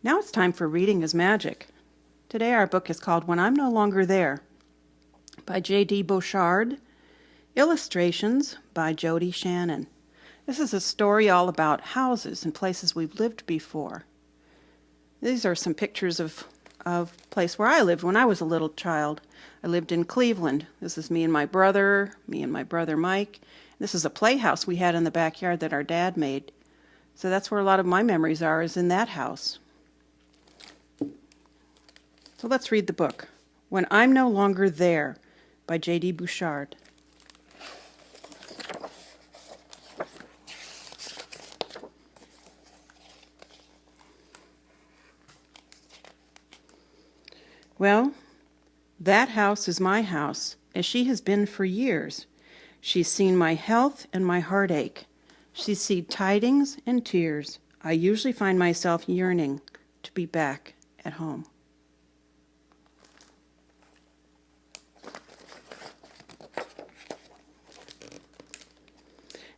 Now it's time for Reading is Magic. Today our book is called When I'm No Longer There by J.D. Bouchard, illustrations by Jody Shannon. This is a story all about houses and places we've lived before. These are some pictures of place where I lived when I was a little child. I lived in Cleveland. This is me and my brother Mike. This is a playhouse we had in the backyard that our dad made. So that's where a lot of my memories are, is in that house. So let's read the book, When I'm No Longer There by J.D. Bouchard. Well, that house is my house, as she has been for years. She's seen my health and my heartache. She's seen tidings and tears. I usually find myself yearning to be back at home.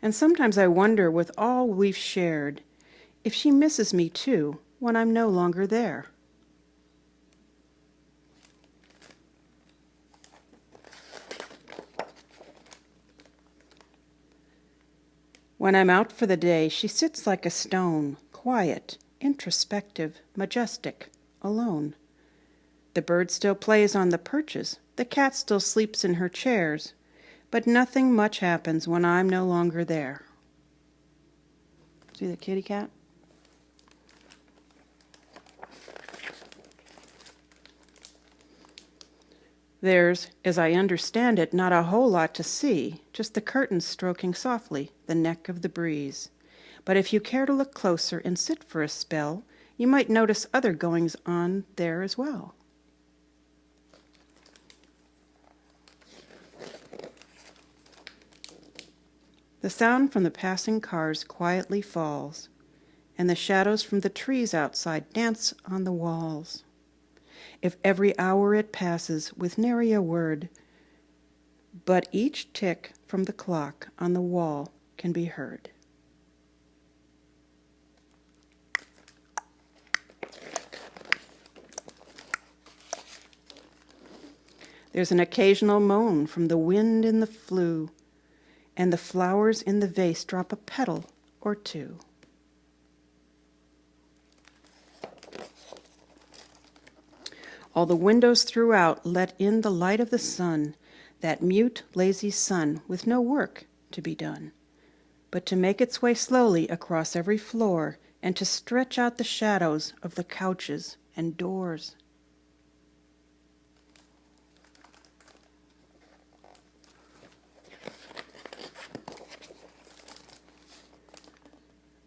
And sometimes I wonder, with all we've shared, if she misses me too when I'm no longer there. When I'm out for the day, she sits like a stone, quiet, introspective, majestic, alone. The bird still plays on the perches, the cat still sleeps in her chairs, but nothing much happens when I'm no longer there. See the kitty cat? There's, as I understand it, not a whole lot to see, just the curtains stroking softly the neck of the breeze. But if you care to look closer and sit for a spell, you might notice other goings-on there as well. The sound from the passing cars quietly falls, and the shadows from the trees outside dance on the walls. If every hour it passes with nary a word, but each tick from the clock on the wall can be heard. There's an occasional moan from the wind in the flue, and the flowers in the vase drop a petal or two. All the windows throughout let in the light of the sun, that mute, lazy sun with no work to be done, but to make its way slowly across every floor and to stretch out the shadows of the couches and doors.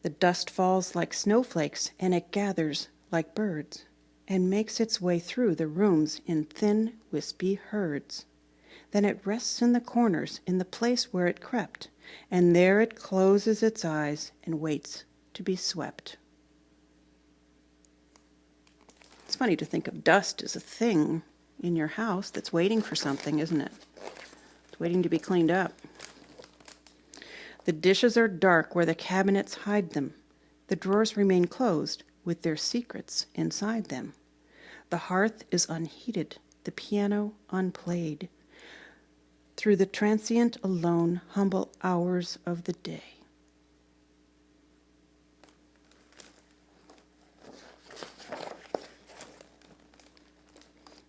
The dust falls like snowflakes, and it gathers like birds, and makes its way through the rooms in thin, wispy herds. Then it rests in the corners, in the place where it crept, and there it closes its eyes and waits to be swept. It's funny to think of dust as a thing in your house that's waiting for something, isn't it? It's waiting to be cleaned up. The dishes are dark where the cabinets hide them. The drawers remain closed with their secrets inside them. The hearth is unheated, the piano unplayed, through the transient, alone, humble hours of the day.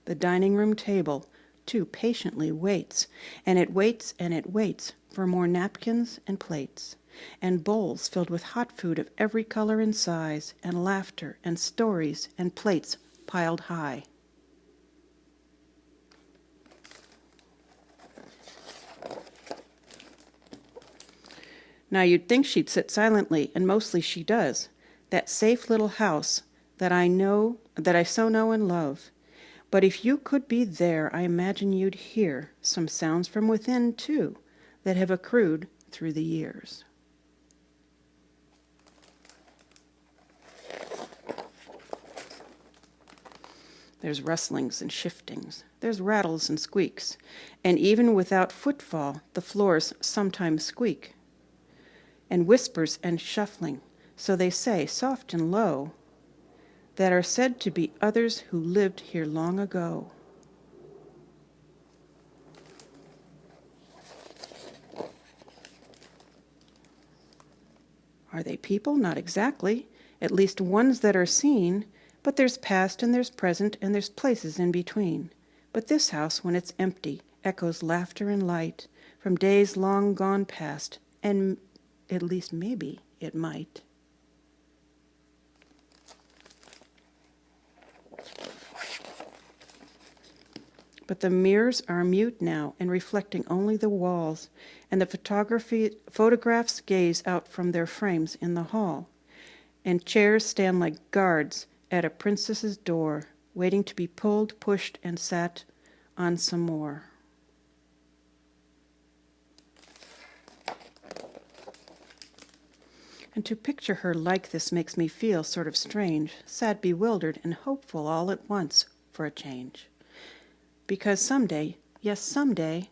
The dining room table, too patiently waits, and it waits and it waits for more napkins and plates, and bowls filled with hot food of every color and size, and laughter and stories and plates piled high. Now you'd think she'd sit silently, and mostly she does, that safe little house that I so know and love. But if you could be there, I imagine you'd hear some sounds from within, too, that have accrued through the years. There's rustlings and shiftings. There's rattles and squeaks. And even without footfall, the floors sometimes squeak. And whispers and shuffling, so they say, soft and low, that are said to be others who lived here long ago. Are they people? Not exactly. At least ones that are seen, but there's past and there's present and there's places in between. But this house, when it's empty, echoes laughter and light from days long gone past, and at least maybe it might. But the mirrors are mute now and reflecting only the walls, and the photographs gaze out from their frames in the hall, and chairs stand like guards at a princess's door, waiting to be pulled, pushed, and sat on some more. And to picture her like this makes me feel sort of strange, sad, bewildered, and hopeful all at once for a change. Because someday, yes, someday,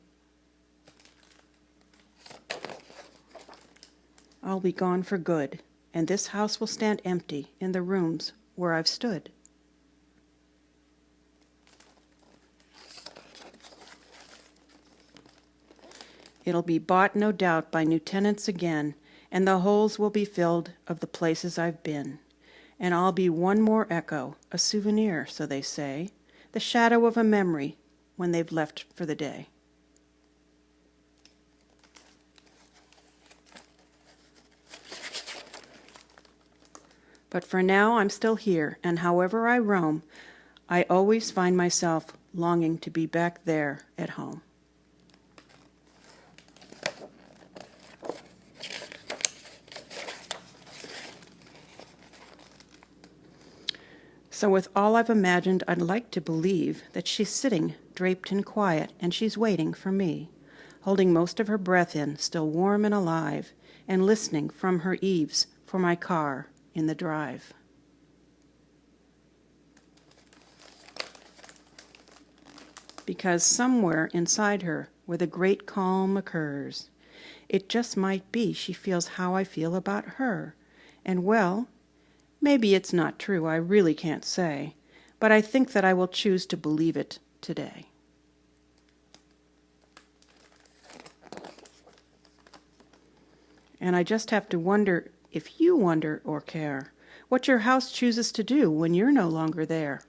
I'll be gone for good, and this house will stand empty in the rooms where I've stood. It'll be bought, no doubt, by new tenants again, and the holes will be filled of the places I've been. And I'll be one more echo, a souvenir, so they say, the shadow of a memory when they've left for the day. But for now I'm still here, and however I roam, I always find myself longing to be back there at home. So with all I've imagined, I'd like to believe that she's sitting draped in quiet, and she's waiting for me, holding most of her breath in, still warm and alive, and listening from her eaves for my car in the drive. Because somewhere inside her, where the great calm occurs, it just might be she feels how I feel about her, and well, maybe it's not true, I really can't say, but I think that I will choose to believe it today. And I just have to wonder if you wonder or care what your house chooses to do when you're no longer there.